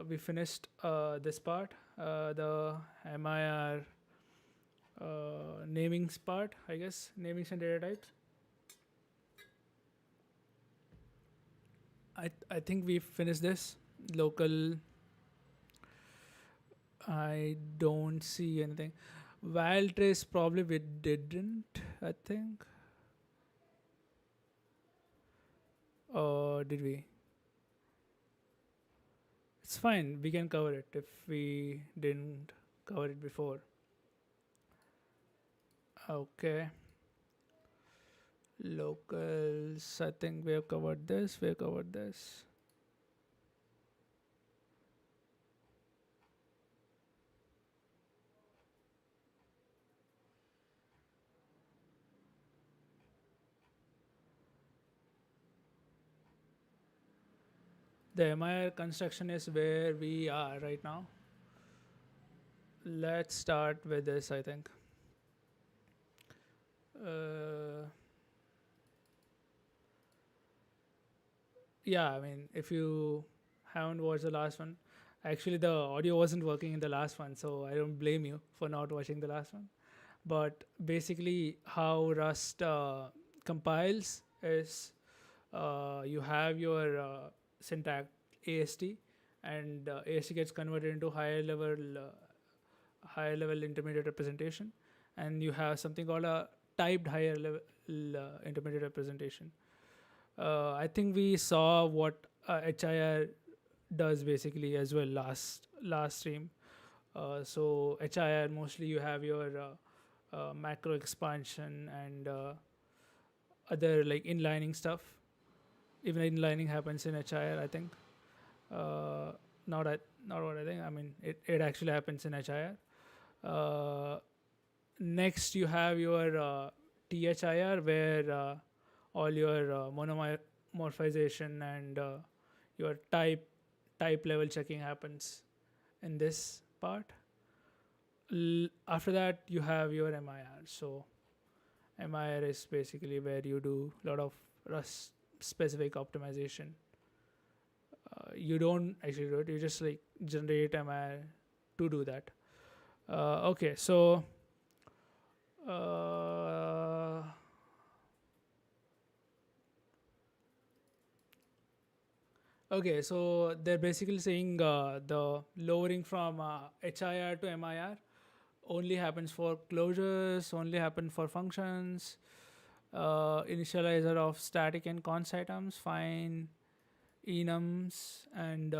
we finished this part, the MIR namings part, I guess, namings and data types. I think we finished this. Local, I don't see anything. Val trace probably we didn't, I think. Or did we? It's fine. We can cover it if we didn't cover it before. Okay. Locals. I think we have covered this. We have covered this. The MIR construction is where we are right now. Let's start with this, I think. Uh, yeah, I mean, if you haven't watched the last one, actually, the audio wasn't working in the last one, so I don't blame you for not watching the last one. But basically, how Rust compiles is you have your syntax AST, and AST gets converted into higher level intermediate representation, and you have something called a typed higher level intermediate representation. I think we saw what HIR does basically as well last stream. So HIR, mostly you have your macro expansion and other like inlining stuff. Even inlining happens in HIR, I think. Uh, not what I think. I mean, it actually happens in HIR. Uh, Next, you have your THIR, where all your monomorphization and your type level checking happens in this part. After that, you have your MIR. So MIR is basically where you do a lot of Rust specific optimization. You don't actually do it. You just like generate MIR to do that. Okay, so uh, okay, so they're basically saying the lowering from HIR to MIR only happens for closures, only happen for functions, initializer of static and const items, fine, enums, and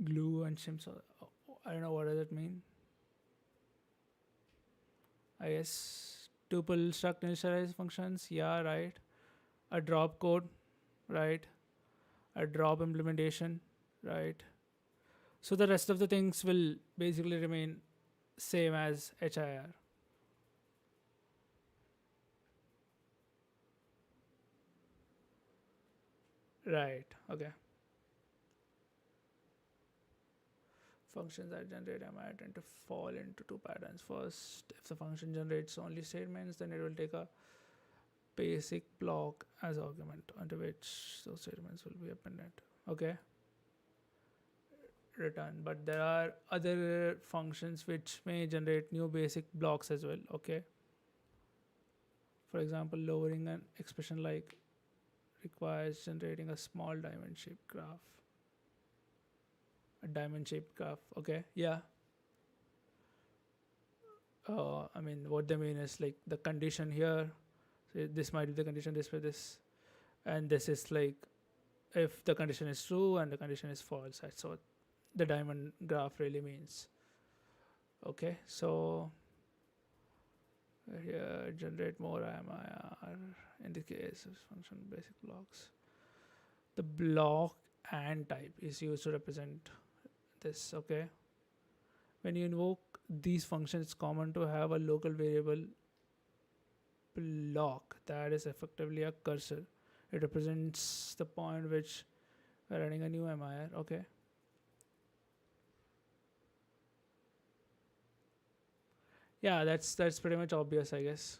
glue and shims. I don't know what does it mean. I guess tuple struct initialize functions. Yeah, right. A drop code, right. A drop implementation, right. So the rest of the things will basically remain same as HIR. Right. Okay. Functions that generate MI tend to fall into two patterns. First, if the function generates only statements, then it will take a basic block as argument onto which those statements will be appended. Okay. Return. But there are other functions which may generate new basic blocks as well. Okay. For example, lowering an expression like requires generating a small diamond shaped graph. A diamond shaped graph. Okay. Yeah. I mean, what they mean is like the condition here. So this might be the condition, this for this, and this is like if the condition is true and the condition is false. That's what the diamond graph really means. Okay, so here generate more MIR in the case of function basic blocks. The block and type is used to represent this. Okay, when you invoke these functions, it's common to have a local variable block that is effectively a cursor. It represents the point which we're running a new MIR. Okay. Yeah, that's pretty much obvious, I guess.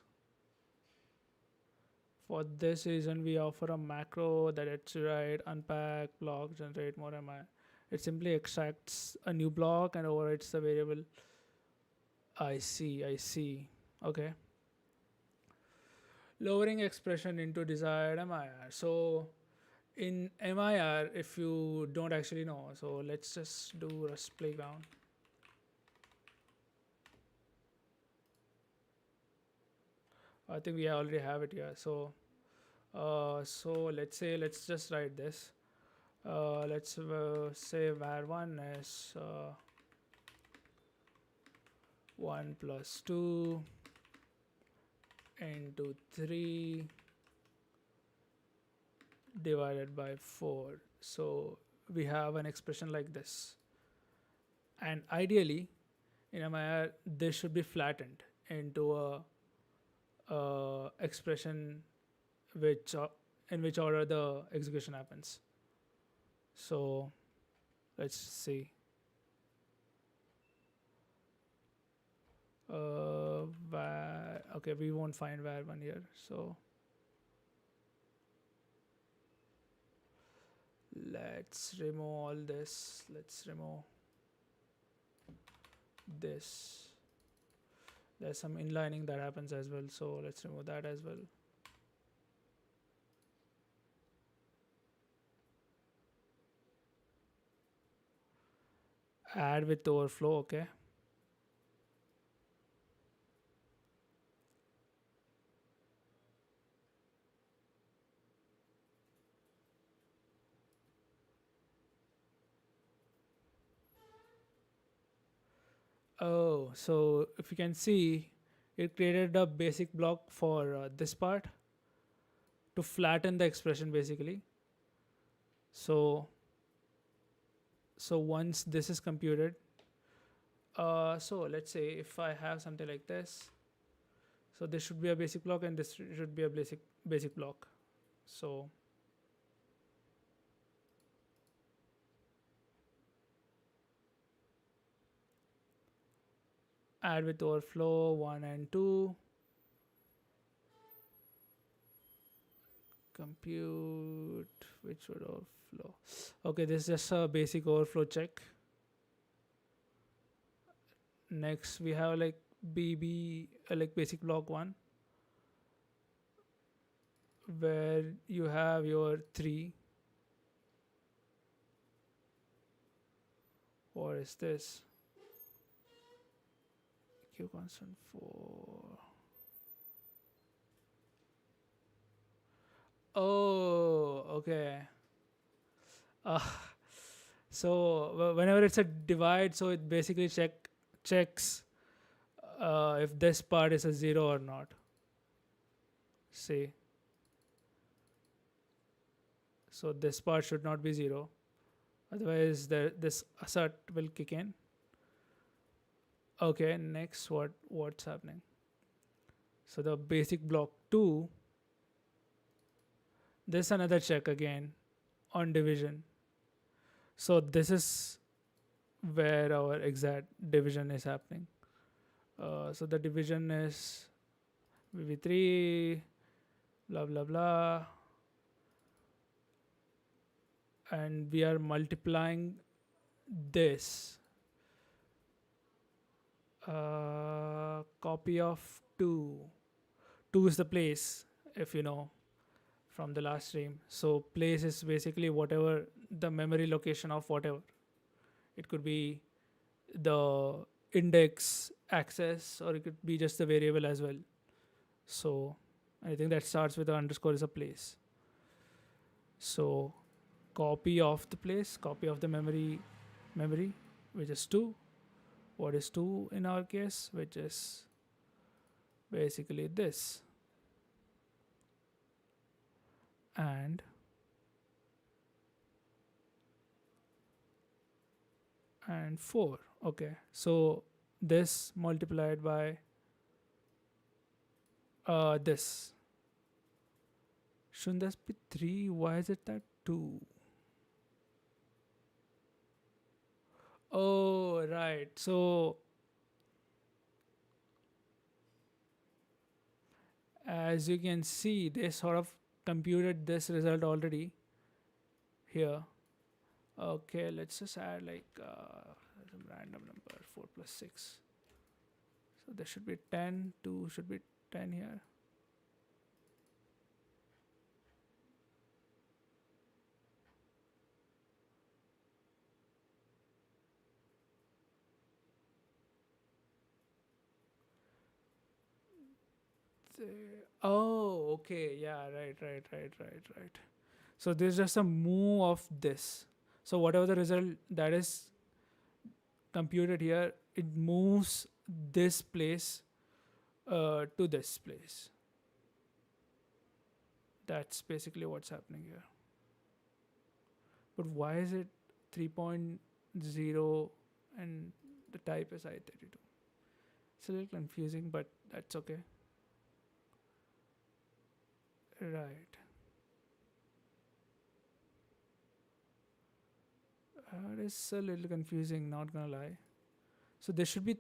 For this reason, we offer a macro that it's write, unpack, block, generate more MI. It simply extracts a new block and overwrites the variable. I see, I see. Okay. Lowering expression into desired MIR. So in MIR, if you don't actually know, so let's just do Rust Playground. I think we already have it here. So let's just write this. Let's say var1 is 1 plus 2 into 3 divided by 4. So we have an expression like this. And ideally, in MIR, this should be flattened into a expression which in which order the execution happens. So let's see. Okay, we won't find var1 here. So let's remove all this. Let's remove this. There's some inlining that happens as well. So let's remove that as well. Add with overflow, okay. Oh, so if you can see, it created a basic block for this part to flatten the expression basically. So once this is computed, so let's say if I have something like this, so this should be a basic block and this should be a basic block. So add with overflow 1 and 2. Compute which would overflow. Okay, this is just a basic overflow check. Next we have like BB like basic block 1, where you have your 3. What is this? Q constant 4. Oh, okay. Uh, so whenever it's a divide, so it basically checks if this part is a 0 or not. See, so this part should not be 0, otherwise this assert will kick in. Okay, next what's happening? So the basic block 2, this another check again on division. So this is where our exact division is happening. So the division is VV3, blah blah blah, and we are multiplying this copy of 2. 2 is the place, if you know from the last stream. So place is basically whatever the memory location of whatever. It could be the index access, or it could be just the variable as well. So anything that starts with an underscore is a place. So copy of the place, copy of the memory, which is 2. What is 2 in our case? Which is basically this. And and 4. Okay, so this multiplied by this. Shouldn't this be 3? Why is it that 2? Oh, right. So As you can see, they sort of computed this result already here. Okay, let's just add like some random number 4 plus 6. So there should be 10, 2 should be 10 here. Oh, okay. Yeah, right. So there's just a move of this. So whatever the result that is computed here, it moves this place to this place. That's basically what's happening here. But why is it 3.0 and the type is I32? It's a little confusing, but that's okay. Right. It is a little confusing, not gonna lie. So there should be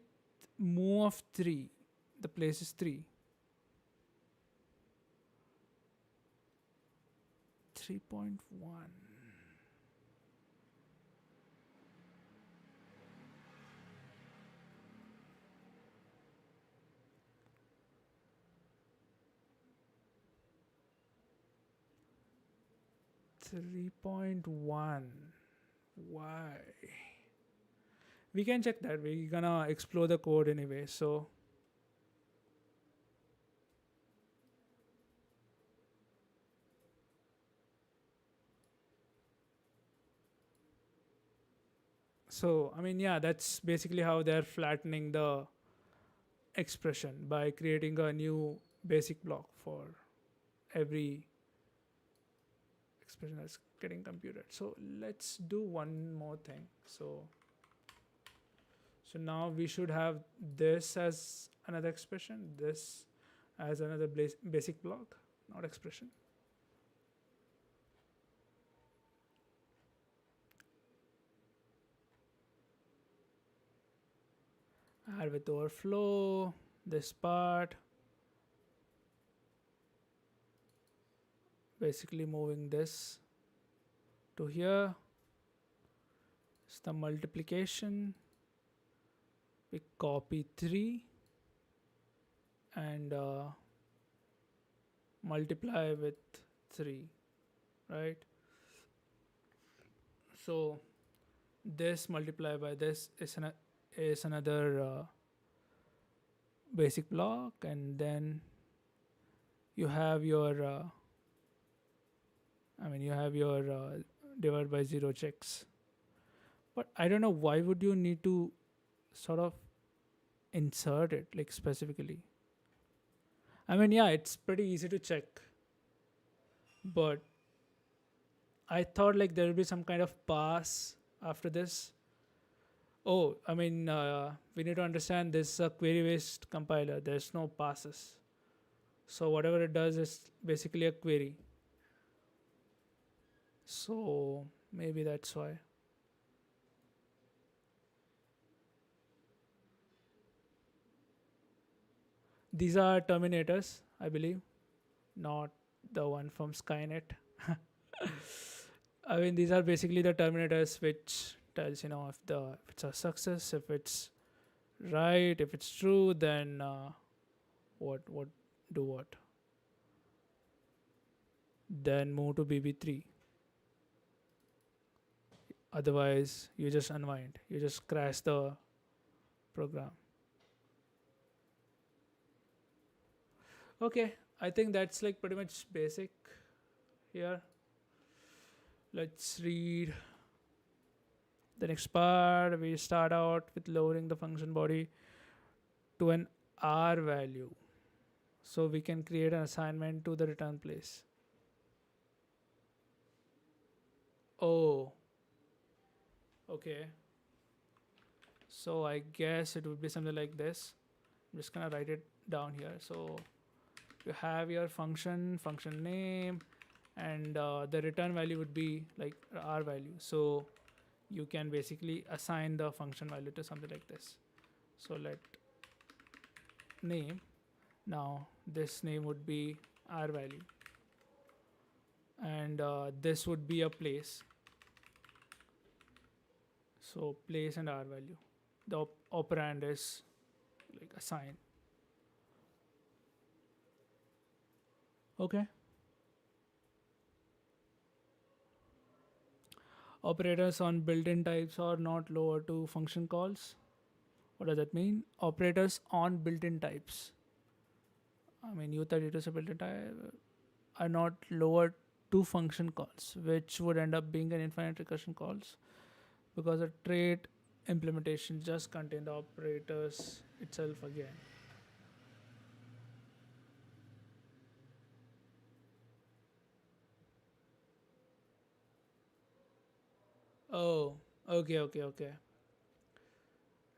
move of 3. The place is 3. 3.1. .1. Why? We can check that. We're gonna explore the code anyway. So I mean, yeah, that's basically how they're flattening the expression by creating a new basic block for every expression that's getting computed. So let's do one more thing. So now we should have this as another expression, this as another basic block, not expression. Add with overflow, this part, basically moving this to here. It's the multiplication. We copy 3 and multiply with 3, right? So this multiplied by this is another basic block, and then you have your you have your divide by 0 checks. But I don't know why would you need to sort of insert it like specifically. I mean, yeah, it's pretty easy to check, but I thought like there will be some kind of pass after this. Oh, I mean, we need to understand this is a query based compiler. There's no passes. So whatever it does is basically a query. So maybe that's why. These are terminators, I believe, not the one from Skynet. I mean, these are basically the terminators which tells if it's a success, if it's right, if it's true, then what do what. Then move to BB3. Otherwise, you just unwind. You just crash the program. Okay, I think that's like pretty much basic here. Let's read the next part. We start out with lowering the function body to an R value. So we can create an assignment to the return place. Oh, okay. So I guess it would be something like this. I'm just gonna write it down here. So you have your function name, and the return value would be like R value. So you can basically assign the function value to something like this. So let name, Now this name would be R value, and this would be a place. So place and R value. The operand is like a sign. Okay. Operators on built-in types are not lower to function calls. What does that mean? Operators on built-in types. I mean, U32 is a built-in type are not lower to function calls, which would end up being an infinite recursion calls because the trait implementation just contain the operators itself again. Oh, okay, okay, okay.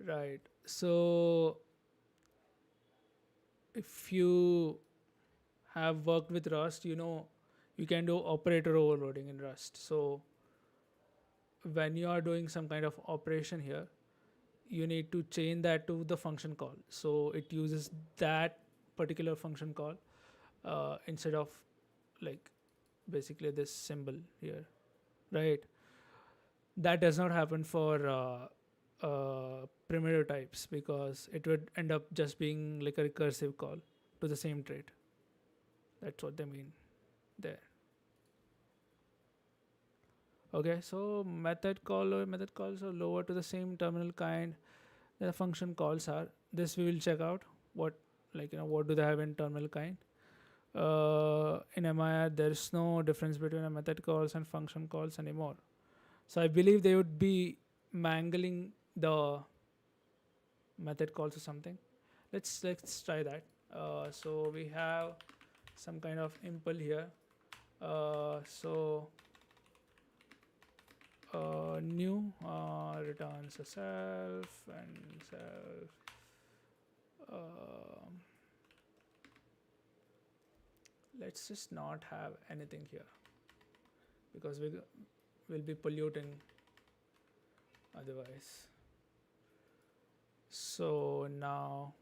Right. So if you have worked with Rust, you know you can do operator overloading in Rust. So when you are doing some kind of operation here, you need to chain that to the function call. So it uses that particular function call instead of like basically this symbol here, right? That does not happen for primitive types because it would end up just being like a recursive call to the same trait. That's what they mean there. Okay, so method calls are lower to the same terminal kind the function calls are. This we will check out what what do they have in terminal kind. In MIR, there's no difference between a method calls and function calls anymore. So I believe they would be mangling the method calls or something. Let's try that. So we have some kind of impl here. So new returns a self and self. Let's just not have anything here because will be polluting otherwise. So now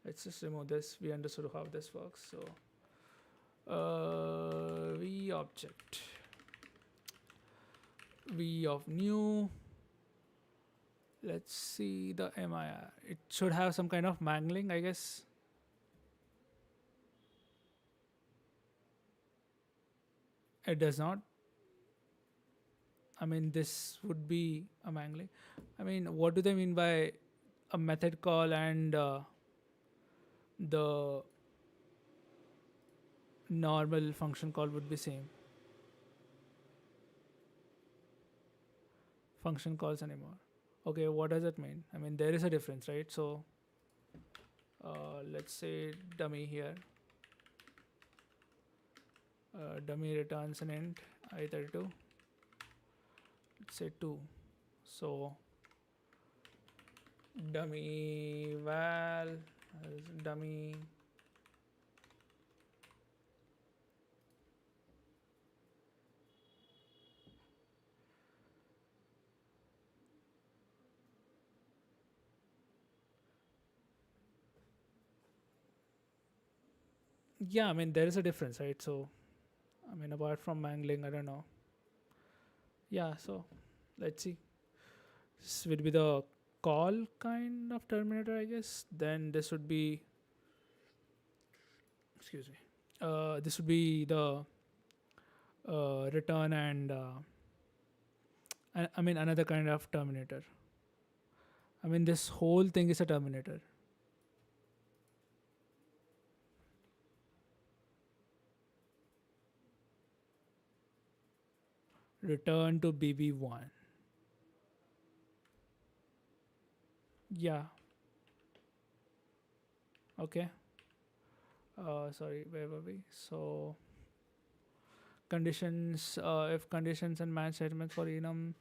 let's just remove this. We understood how this works. So v object v of new. Let's see the MIR. It should have some kind of mangling, I guess. It does not. I mean, this would be a mangling. I mean, what do they mean by a method call and the normal function call would be same? Function calls anymore. Okay, what does it mean? I mean, there is a difference, right? So let's say dummy here. Dummy returns an int i32. Let's say 2. So dummy val dummy yeah, I mean there is a difference, right? So I mean apart from mangling, I don't know. Yeah, so let's see. This would be the call kind of terminator, I guess. Then this would be excuse me. This would be the return and I mean another kind of terminator. I mean this whole thing is a terminator. Return to BB1. Yeah. Okay. Sorry, where were we? So conditions, if conditions and match statements for enum,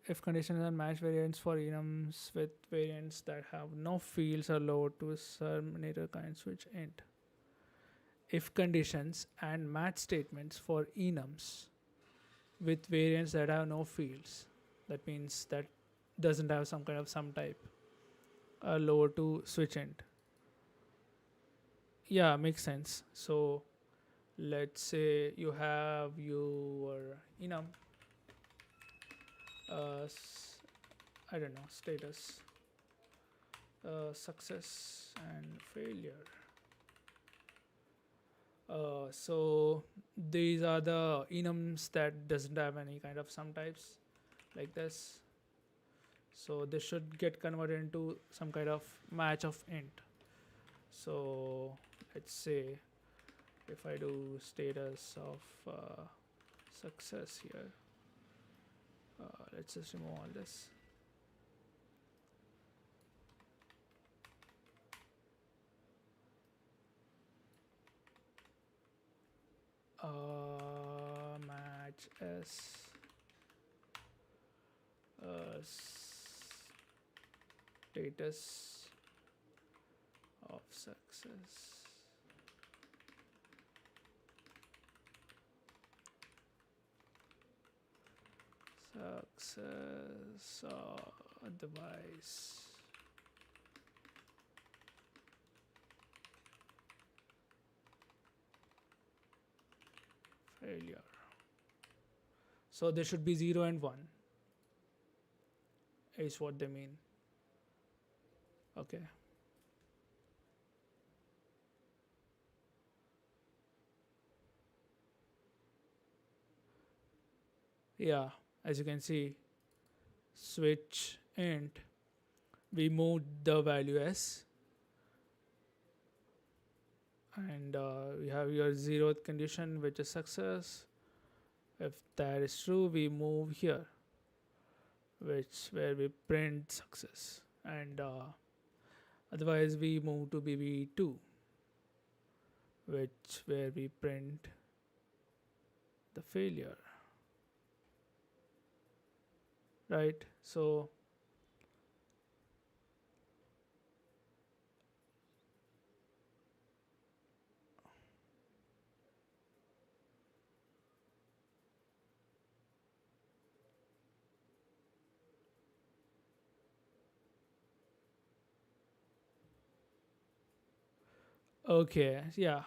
if conditions and match variants for enums with variants that have no fields are lowered to a terminator kind switch int. If conditions and match statements for enums with variants that have no fields, that means that doesn't have some kind of sum type, are lower to switch int. Yeah, makes sense. So let's say you have your uh, s- I don't know, status, success and failure. So these are the enums that doesn't have any kind of sum types like this. So this should get converted into some kind of match of int. So let's say if I do status of success here, let's just remove all this. Match s status of success. Success device. Failure. So there should be 0 and 1 is what they mean. Okay. Yeah, as you can see, switch int, we moved the value s, and we have your 0th condition, which is success. If that is true, we move here, which where we print success, and otherwise we move to bb2, which where we print the failure, right? So okay, yeah,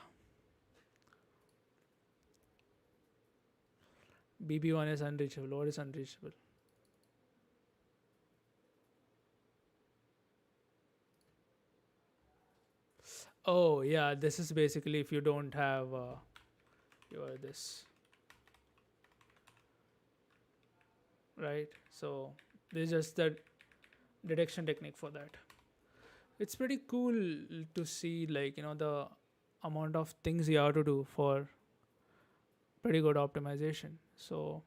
bb1 is unreachable. What is unreachable? Oh yeah, this is basically if you don't have your this, right? So this is just the detection technique for that. It's pretty cool to see, like, the amount of things you have to do for pretty good optimization. So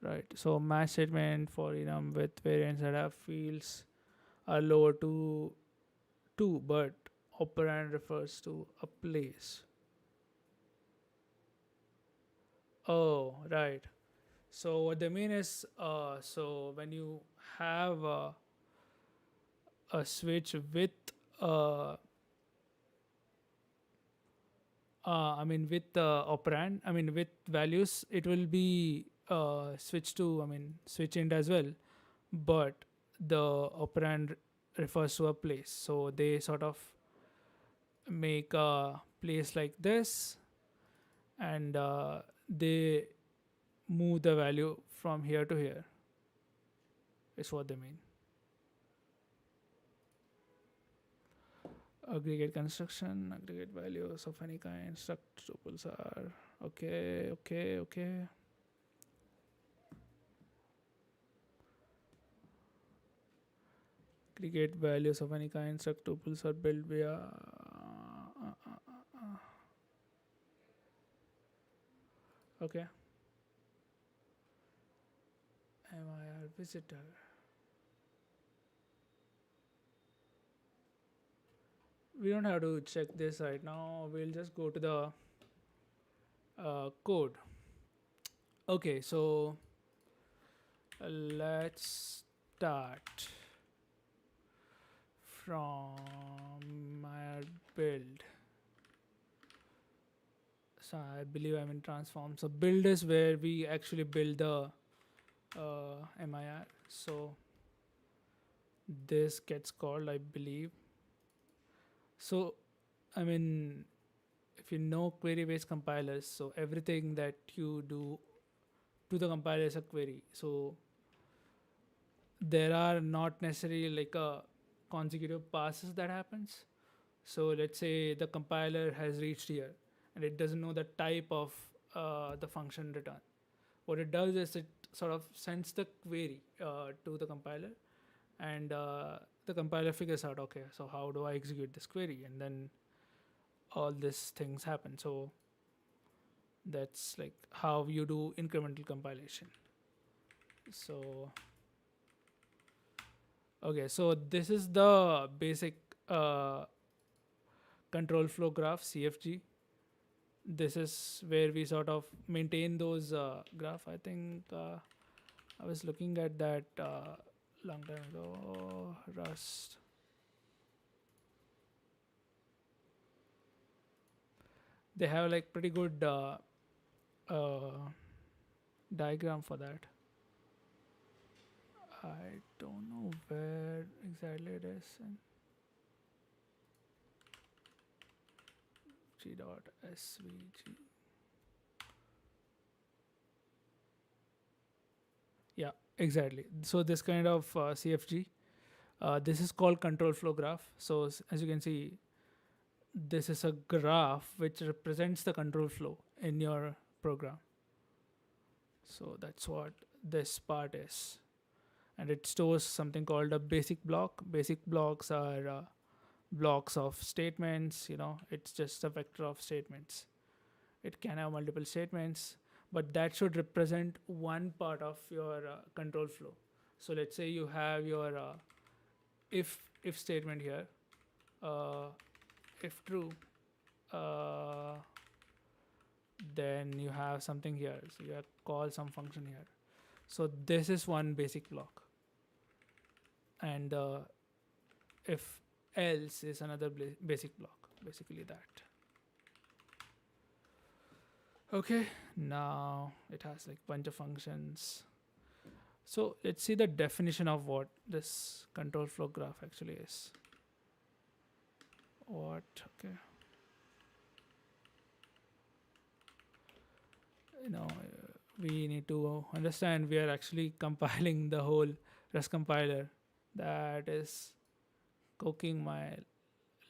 right, so match statement for with variants that have fields are lower to 2, but operand refers to a place. Oh right, so what they mean is so when you have a switch with uh, I mean, with operand, I mean, with values, it will be switched to, I mean, switch int as well. But the operand refers to a place. So they sort of make a place like this, and they move the value from here to here, is what they mean. Aggregate construction, aggregate values of any kind, struct tuples are okay, okay, okay. Aggregate values of any kind, struct tuples are built via okay. MIR visitor. We don't have to check this right now. We'll just go to the code. Okay, so let's start from my build. So I believe I'm in transform. So build is where we actually build the MIR. So this gets called, I believe. So, I mean, if you know query based compilers, so everything that you do to the compiler is a query. So, there are not necessarily like a consecutive passes that happens. So let's say the compiler has reached here and it doesn't know the type of the function return. What it does is it sort of sends the query to the compiler, and the compiler figures out, okay, so how do I execute this query, and then all these things happen. So that's like how you do incremental compilation. So okay, so this is the basic uh, control flow graph, CFG. This is where we sort of maintain those graph. I think I was looking at that long time ago. Rust. They have like pretty good uh, diagram for that. I don't know where exactly it is. In G.svg. Yeah, exactly. So this kind of CFG, this is called control flow graph. So as you can see, this is a graph which represents the control flow in your program. So that's what this part is. And it stores something called a basic block. Basic blocks are blocks of statements. It's just a vector of statements. It can have multiple statements, but that should represent one part of your control flow. So let's say you have your if statement here, uh, if true, uh, then you have something here. So you have call some function here. So this is one basic block, and if else is another basic block. Basically that. Okay, now it has like bunch of functions. So let's see the definition of what this control flow graph actually is. What? Okay. We need to understand we are actually compiling the whole Rust compiler that is cooking my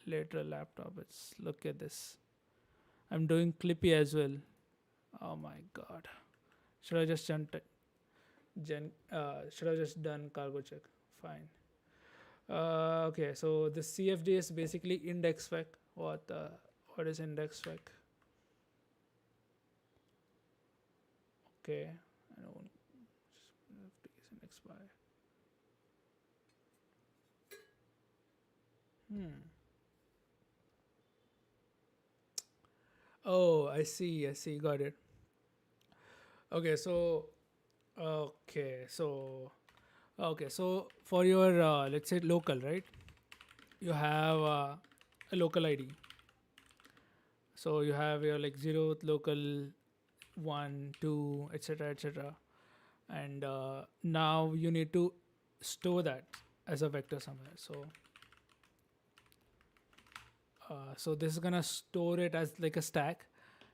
lateral laptop. It's look at this. I'm doing Clippy as well. Oh my god. Should I just should I just done cargo check? Fine. Okay, so the CFD is basically index spec. What is index spec? Okay, I don't have to use index by. Hmm. Oh, I see. I see. Got it. Okay, so okay, so okay, so for your let's say local, right? You have a local ID. So you have your like zeroth local, one, two, etc., etc., and now you need to store that as a vector somewhere. So this is gonna store it as like a stack.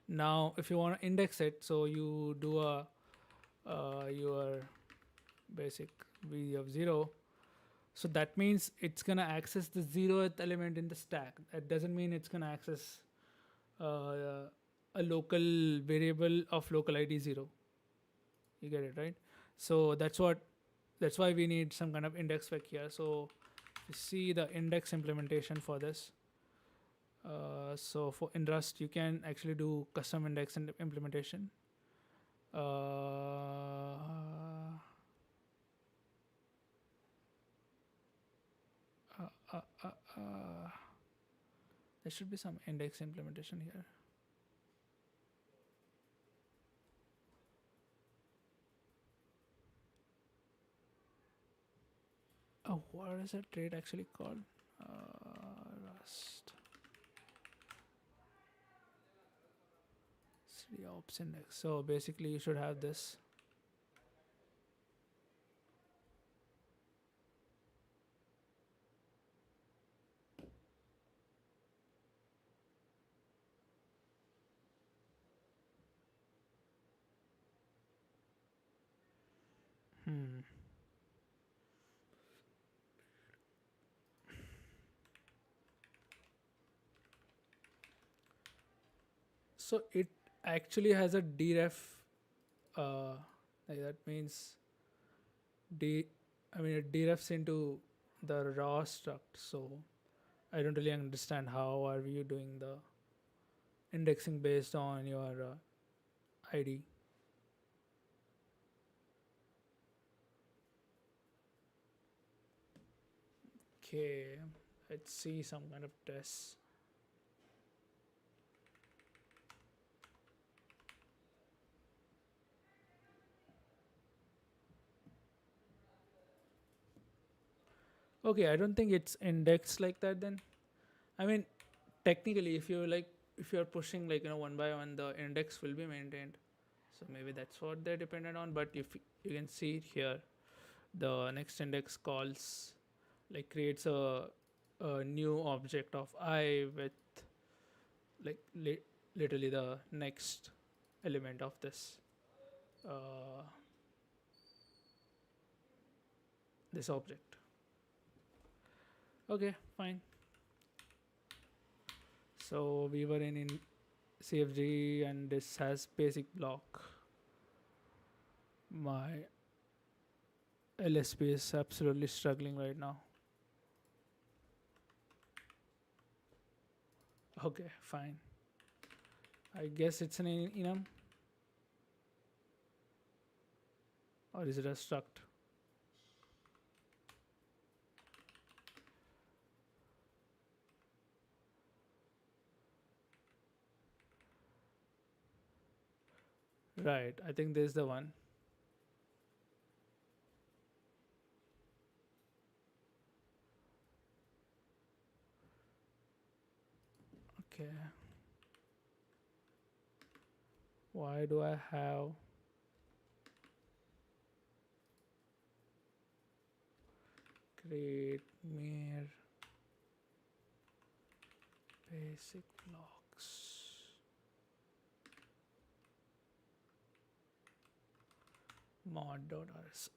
Now, if you want to index it, so you do a your basic v of 0. So that means it's gonna access the 0th element in the stack. That doesn't mean it's gonna access uh, a local variable of local ID 0. You get it, right? So that's why we need some kind of index spec here. So you see the index implementation for this. So for in Rust, you can actually do custom index and implementation. Uh, uh, uh, uh, uh, there should be some index implementation here. Oh, what is that trait actually called? Rust. It's the ops index. So basically, you should have this. Hmm. So it actually has a deref. Uh, like that means d. I mean it derefs into the raw struct. So I don't really understand how are you doing the indexing based on your ID. Okay, let's see some kind of test. Okay, I don't think it's indexed like that then. I mean, technically, if you're pushing like one by one, the index will be maintained. So maybe that's what they're dependent on. But if you can see it here, the next index calls like creates a new object of I with like literally the next element of uh, this object. Okay, fine. So we were in CFG and this has basic block. My LSP is absolutely struggling right now. Okay, fine. I guess it's an enum, or is it a struct? Right, I think this is the one. Okay. Why do I have create MIR basic blocks mod.rs?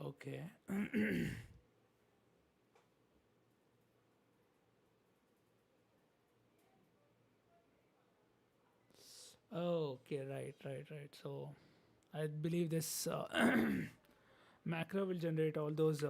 Okay. Oh, okay, right. So I believe this macro will generate all those.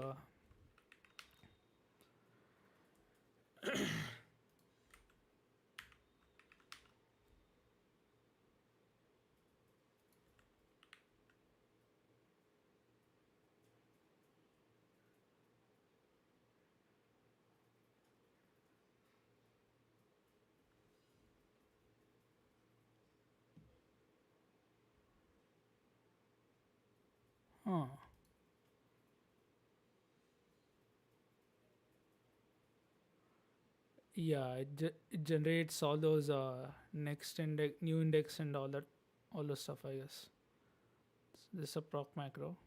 Huh. Yeah, it generates all those next index, new index, and all those stuff. I guess this is a proc macro.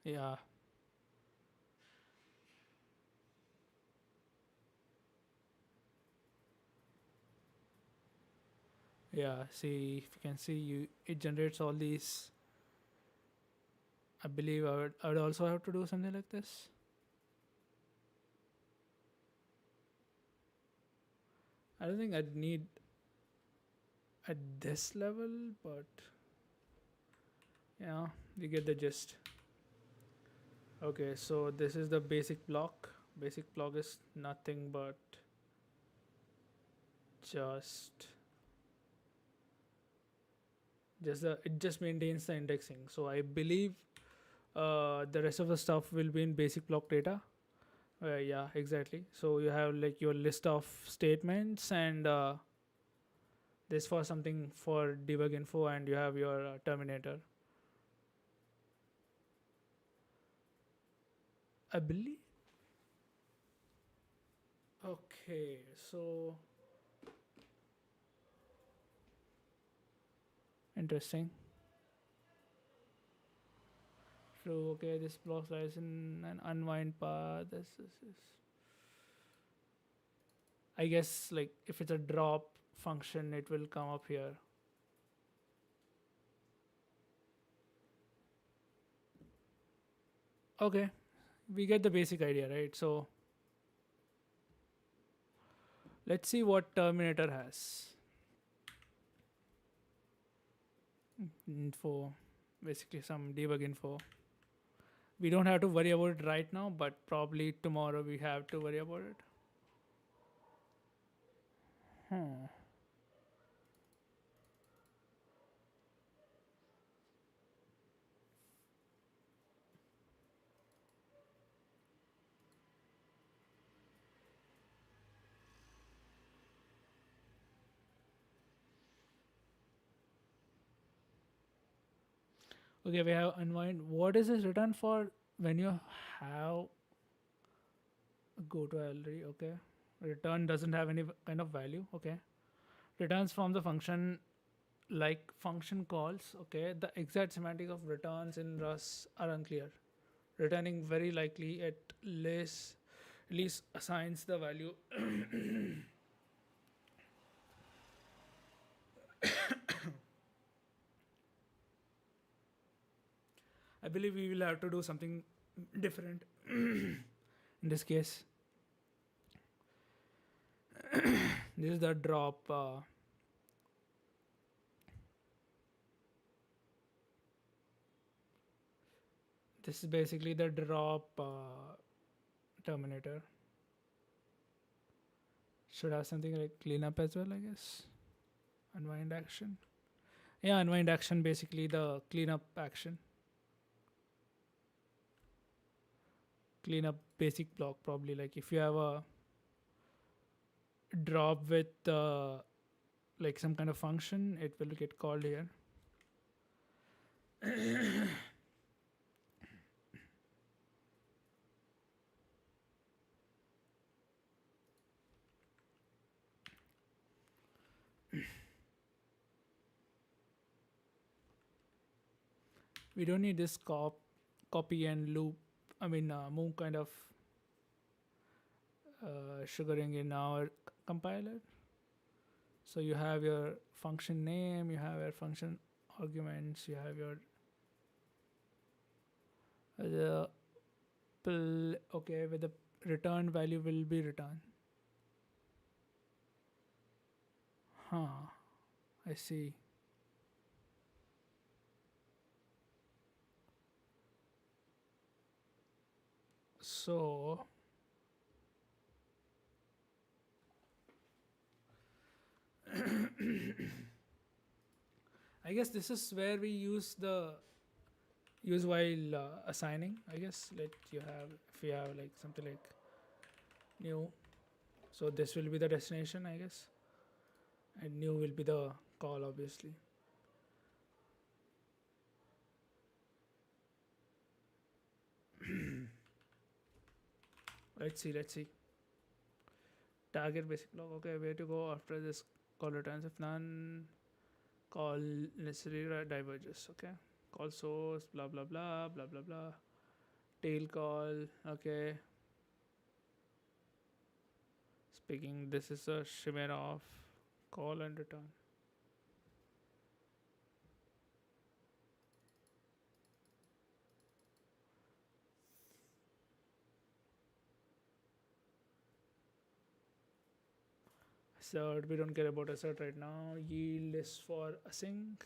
Yeah, yeah. See, if you can see, it generates all these. I believe I would also have to do something like this. I don't think I'd need at this level, but yeah, you get the gist. Okay, so this is the basic block. Basic block is nothing but just Just it just maintains the indexing. So I believe the rest of the stuff will be in basic block data. Yeah, exactly. So you have like your list of statements, and this for something for debug info, and you have your terminator. I believe. Okay, so interesting. So okay, this block lies in an unwind path. This. I guess like if it's a drop function, it will come up here. Okay, we get the basic idea, right? So let's see what Terminator has. Info, basically some debug info. We don't have to worry about it right now, but probably tomorrow we have to worry about it. Hmm. Okay, we have unwind. What is this return for when you have go to LD? Okay, return doesn't have any kind of value. Okay, returns from the function like function calls. Okay, the exact semantic of returns in Rust are unclear. Returning very likely at least assigns the value. I believe we will have to do something different in this case. This is the drop. This is basically the drop terminator. Should have something like cleanup as well, I guess. Unwind action. Yeah, unwind action basically the cleanup action. Cleanup basic block probably like if you have a drop with like some kind of function, it will get called here. We don't need this copy and loop. I mean, move kind of sugaring in our compiler. So you have your function name, you have your function arguments, you have your the okay, with the return value will be returned. Huh. I see. So I guess this is where we use the use while assigning. I guess let you have if you have like something like new. So this will be the destination, I guess, and new will be the call, obviously. Let's see. Let's see. Target basic log. Okay, where to go after this call returns? If none, call necessary diverges. Okay, call source. Blah blah blah blah blah blah. Tail call. Okay. Speaking. This is a chimera of call and return. Assert. We don't care about assert right now. Yield is for async.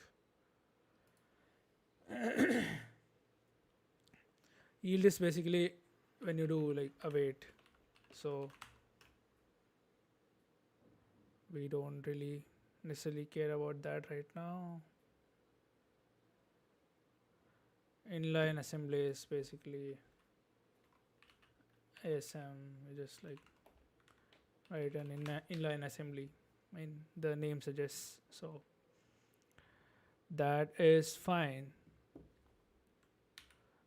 Yield is basically when you do like await. So we don't really necessarily care about that right now. Inline assembly is basically ASM. You just like write an inline assembly. I mean, the name suggests so. That is fine.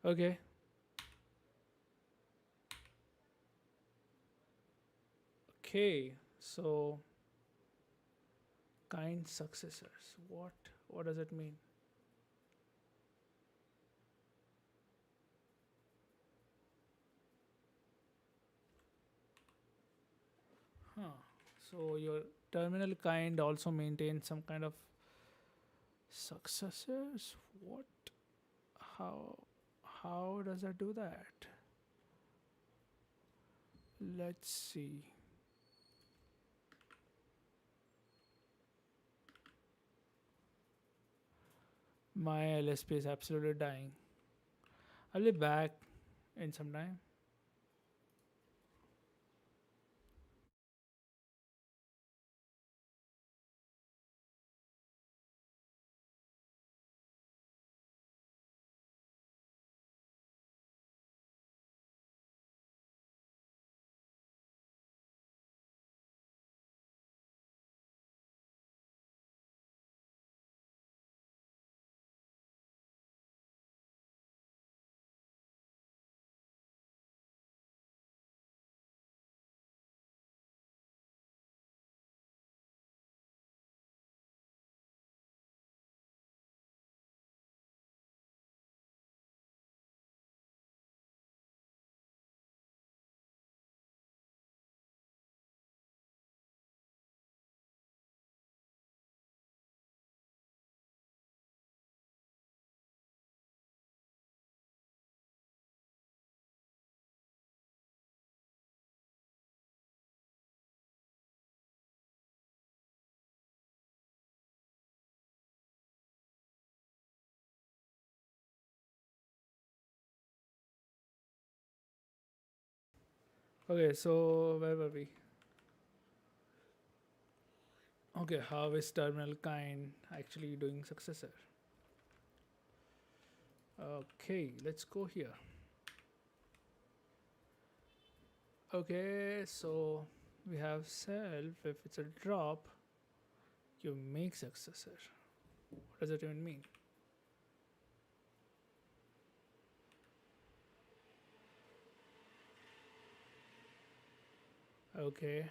Okay. Okay. So kind successors. What does it mean? Huh. So your terminal kind also maintains some kind of successors. What? How? How does that do that? Let's see. My LSP is absolutely dying. I'll be back in some time. Okay, so where were we? Okay, how is terminal kind actually doing successor? Okay, let's go here. Okay, so we have self. If it's a drop, you make successor. What does it even mean? Okay,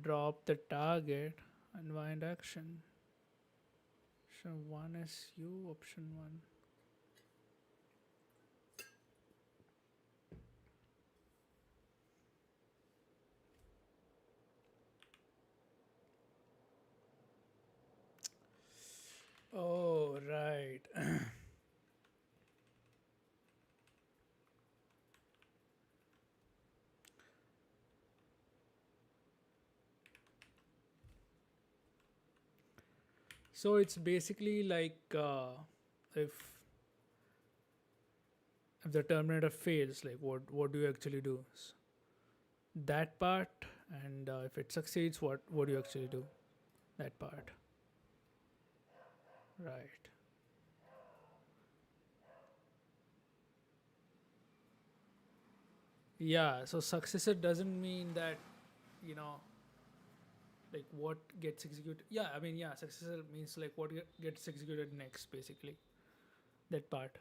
drop the target, unwind action. Option 1 is you, option 1. Oh, right. So it's basically like if if the terminator fails, like what do you actually do? That part, and if it succeeds, what do you actually do? That part, right? Yeah. So successor doesn't mean that you know like what gets executed. Yeah, I mean yeah, successor means like what gets executed next, basically. That part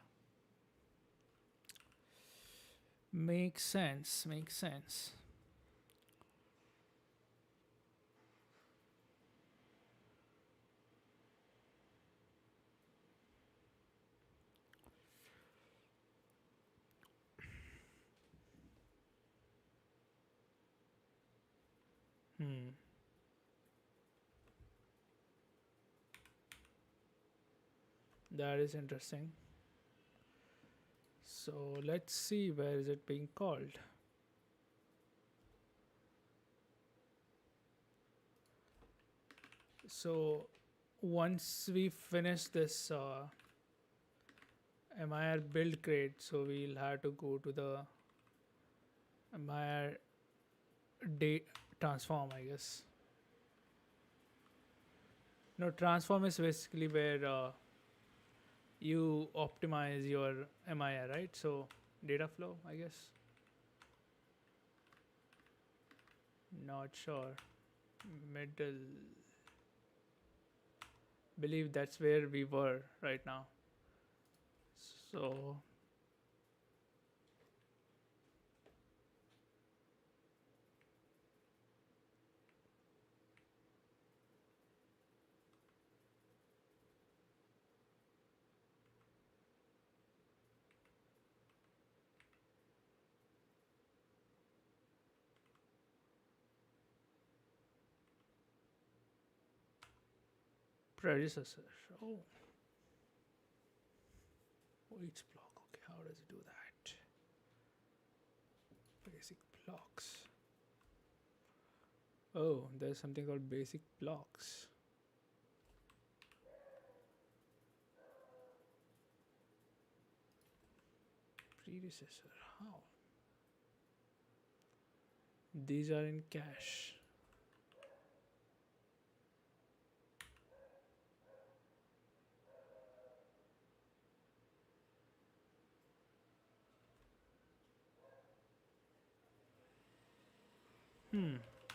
makes sense. Makes sense. Hmm. That is interesting. So let's see where is it being called. So once we finish this MIR build crate, so we'll have to go to the MIR date transform, I guess. No, transform is basically where you optimize your MIR, right? So data flow, I guess. Not sure. Middle. Believe that's where we were right now. So predecessor. Oh, each block. Okay, how does it do that? Basic blocks. Oh, there's something called basic blocks. Predecessor. How? These are in cache.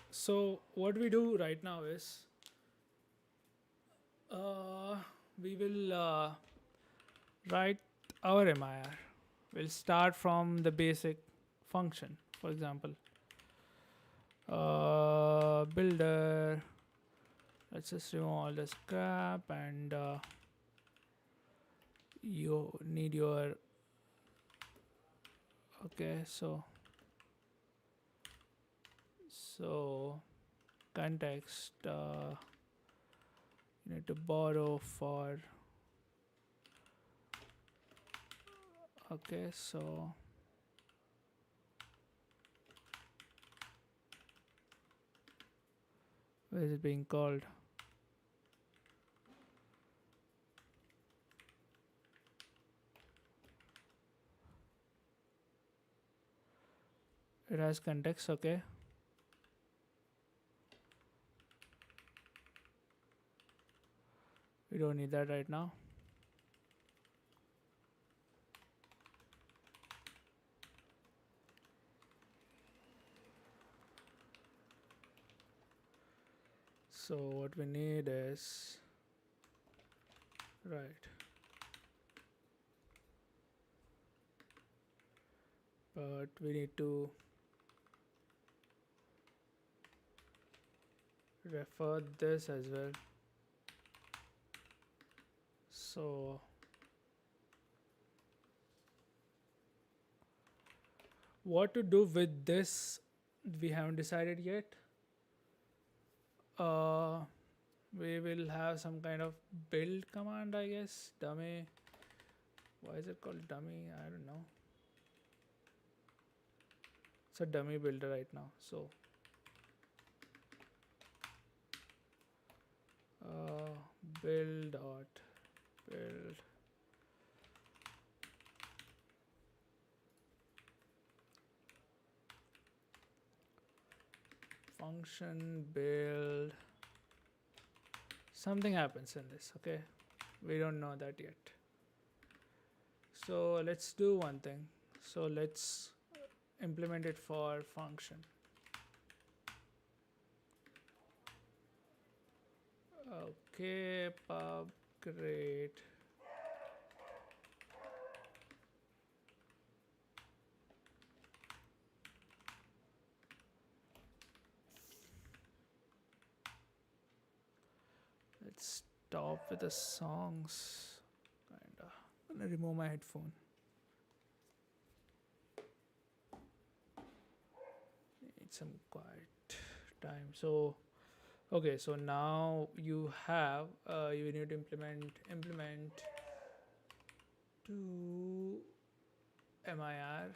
So what we do right now is uh, we will write our MIR. We'll start from the basic function, for example. Builder. Let's just remove all the scrap and you need your okay. So context you need to borrow for okay. So where is it being called? It has context. Okay. We don't need that right now. So what we need is right, but we need to refer this as well. So what to do with this we haven't decided yet. We will have some kind of build command, I guess. Dummy. Why is it called dummy? I don't know. It's a dummy builder right now. So build dot build function build. Something happens in this. Okay, we don't know that yet. So let's do one thing. So let's implement it for function. Okay, pub create let's stop with the songs. Kinda. I'm gonna remove my headphone. Need some quiet time. So okay, so now you have you need to implement to MIR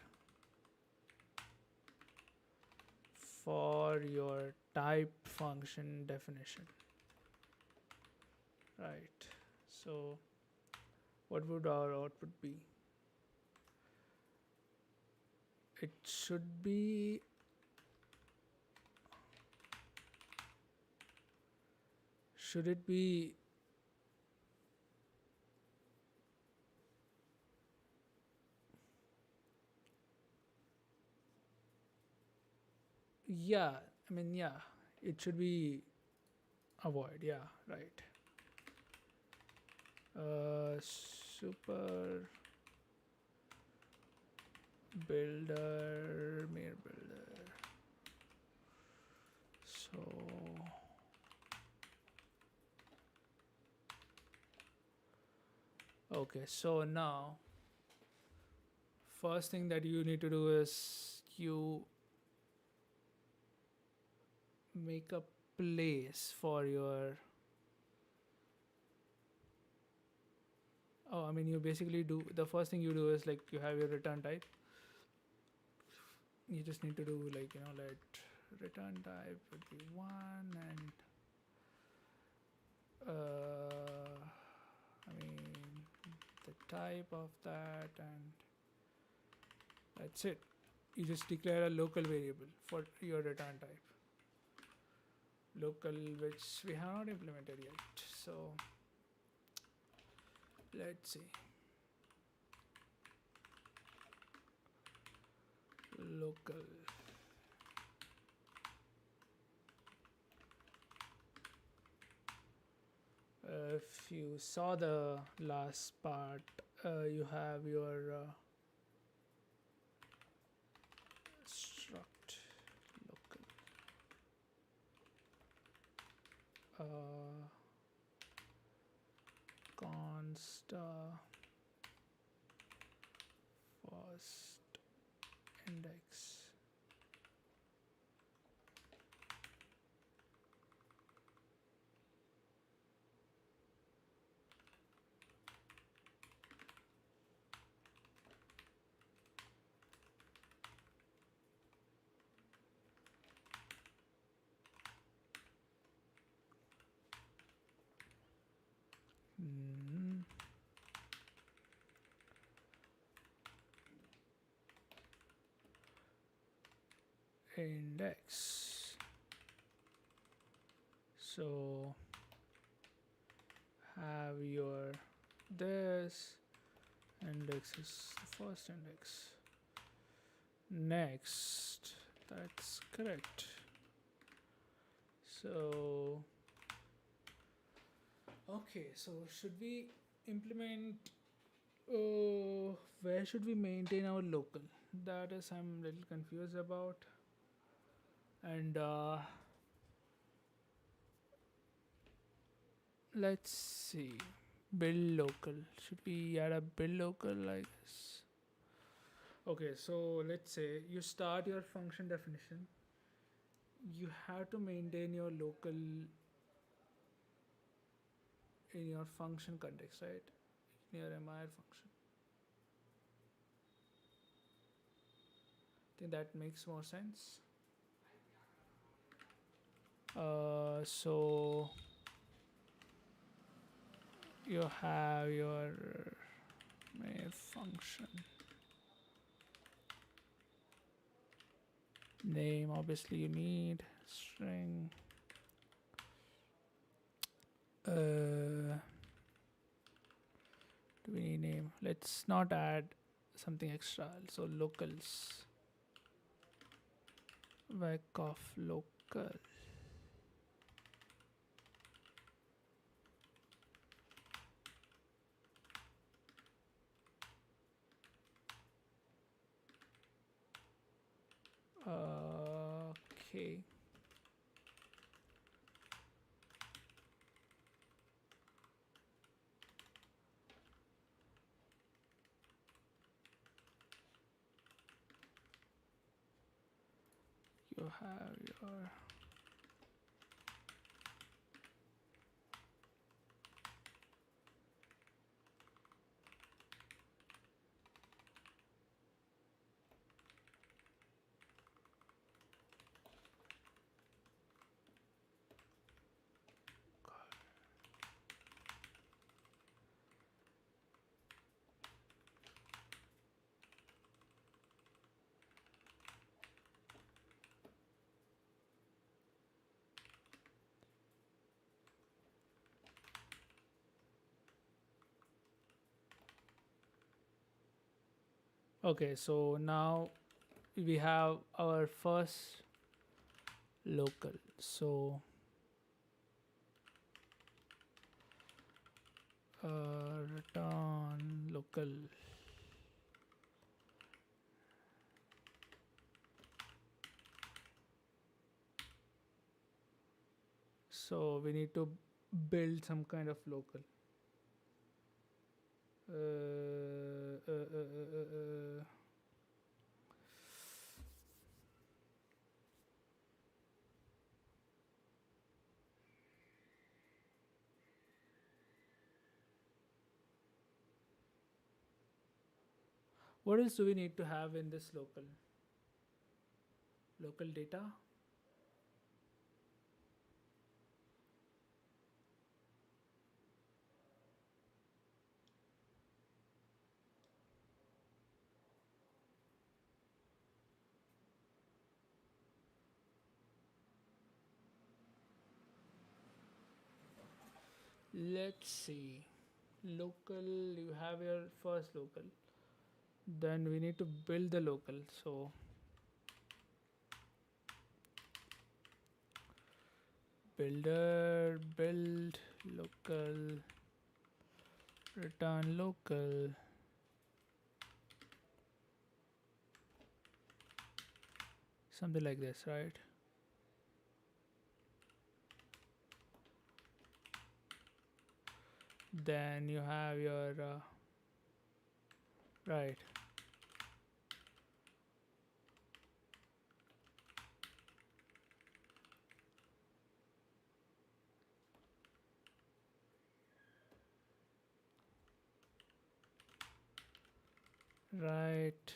for your type function definition. Right. So what would our output be? It should be should it be Yeah, I mean, yeah, it should be avoid. Yeah, right. Super builder, mere builder. So, okay, so now, first thing that you need to do is you make a place for your. Oh, I mean, you basically do the first thing you do is like you have your return type. You just need to do like, let return type would be one, and I mean the type of that, and that's it. You just declare a local variable for your return type. Local, which we have not implemented yet. So let's see. Local. If you saw the last part, you have your struct local. Const first index. Mm, index. So have your this index is the first index. Next, that's correct. So okay, so should we implement? Where should we maintain our local? That is I'm a little confused about. And let's see. Build local. Should we add a build local? I guess. Okay, so let's say you start your function definition. You have to maintain your local in your function context, right? In your MIR function. I think that makes more sense. So you have your main function name. Obviously, you need string. Do we need name? Let's not add something extra. So locals. Vec of local. Okay. You have your okay. So now we have our first local. So return local. So we need to build some kind of local. Uh, uh, uh, uh, uh, uh. What else do we need to have in this local data? Let's see. Local, you have your first local. Then we need to build the local. So builder, build local, return local. Something like this, right? Then you have your right. Right.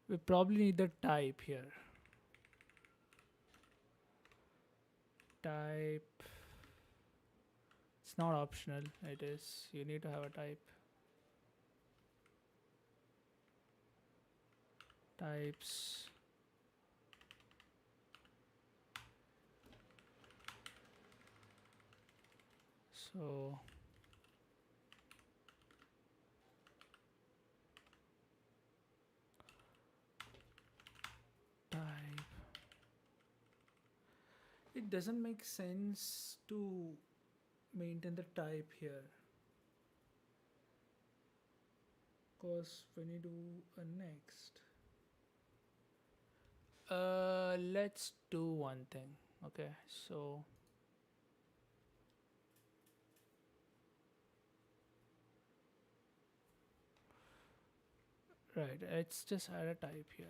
We probably need the type here. Type. It's not optional. It is. You need to have a type. Types. So type. It doesn't make sense to maintain the type here, because when you do a next, let's do one thing. Okay, so right, let's just add a type here.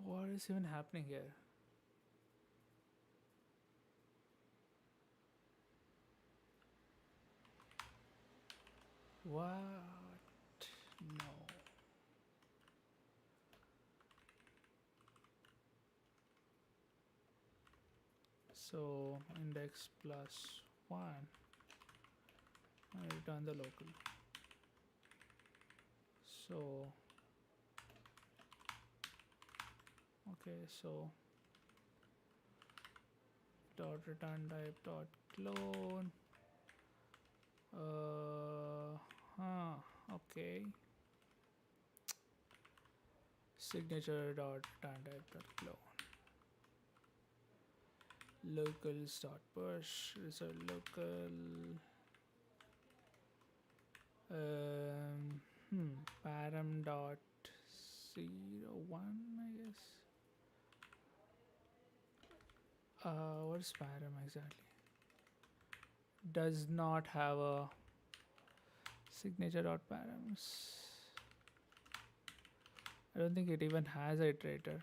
What is even happening here? What? No. So index plus 1, I return the local. So okay, so dot return type dot clone. Okay. Signature dot return type dot clone. Locals dot push result local. Param dot 01, I guess. What is param exactly? Does not have a signature dot params. I don't think it even has a iterator.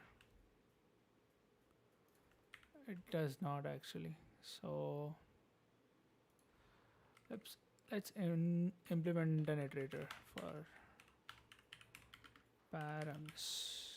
It does not actually. So let's implement an iterator for params.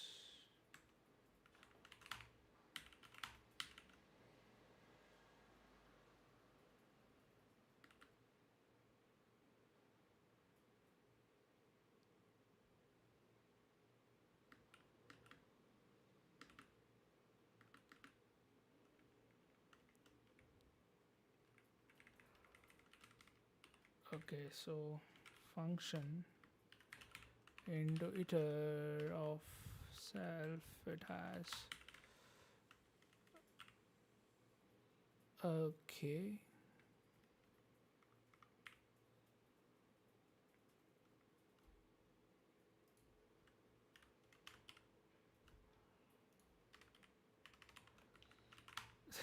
Okay, so function into iter of self, it has, okay,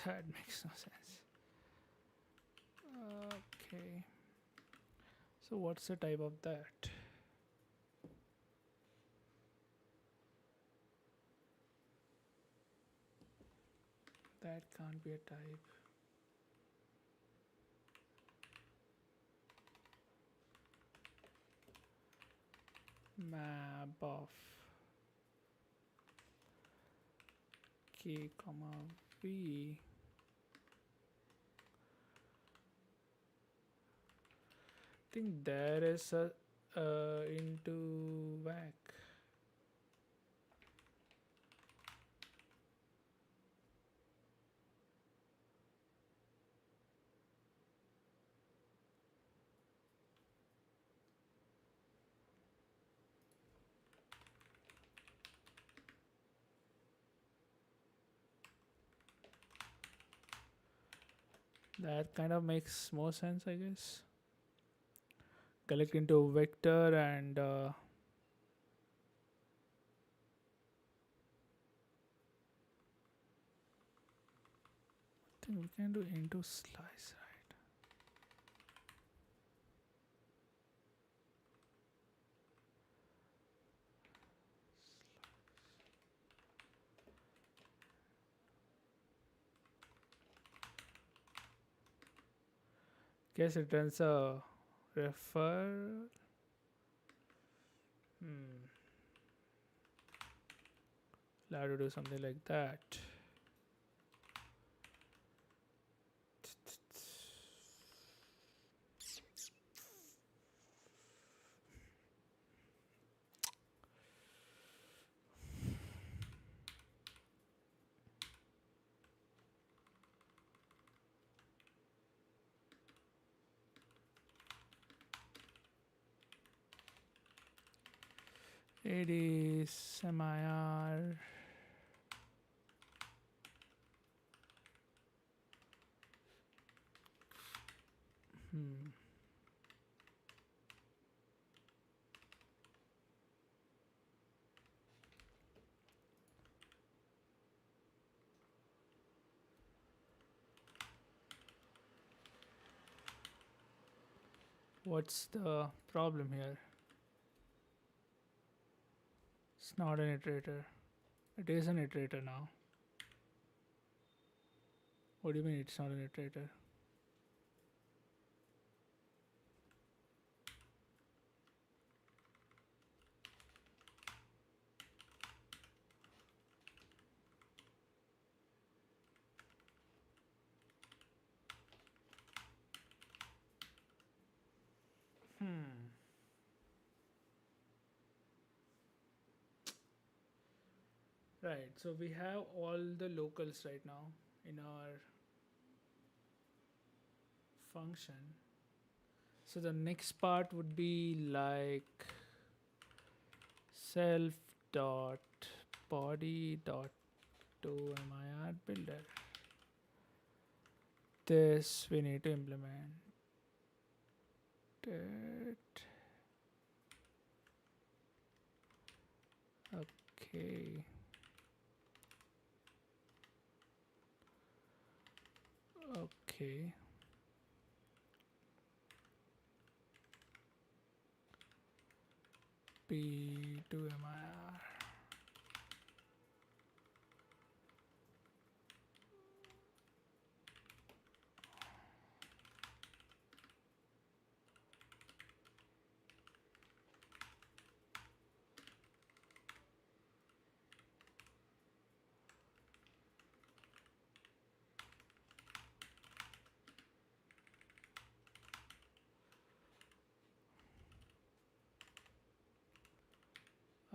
that makes no sense. Okay, so what's the type of that? That can't be a type. Map of k comma v. I think there is a into vac. That kind of makes more sense, I guess. Collect into vector and I think we can do into slice, right? Guess it runs a refer. I'll have to do something like that. It is MIR. What's the problem here? It's not an iterator. It is an iterator now. What do you mean it's not an iterator? Right, so we have all the locals right now in our function. So the next part would be like self dot body dot to MIR builder. This we need to implement it. Okay. Okay. P to MIR.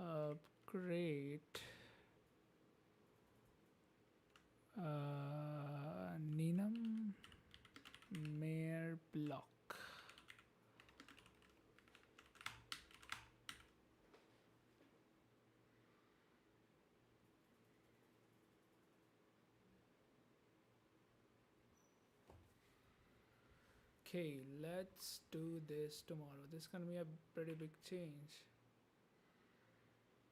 Upgrade Ninum MIR block. Okay, let's do this tomorrow. This is gonna be a pretty big change.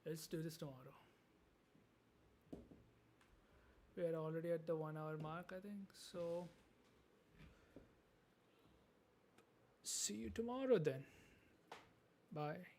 Let's do this tomorrow. We are already at the 1 hour mark, I think. So, see you tomorrow then. Bye.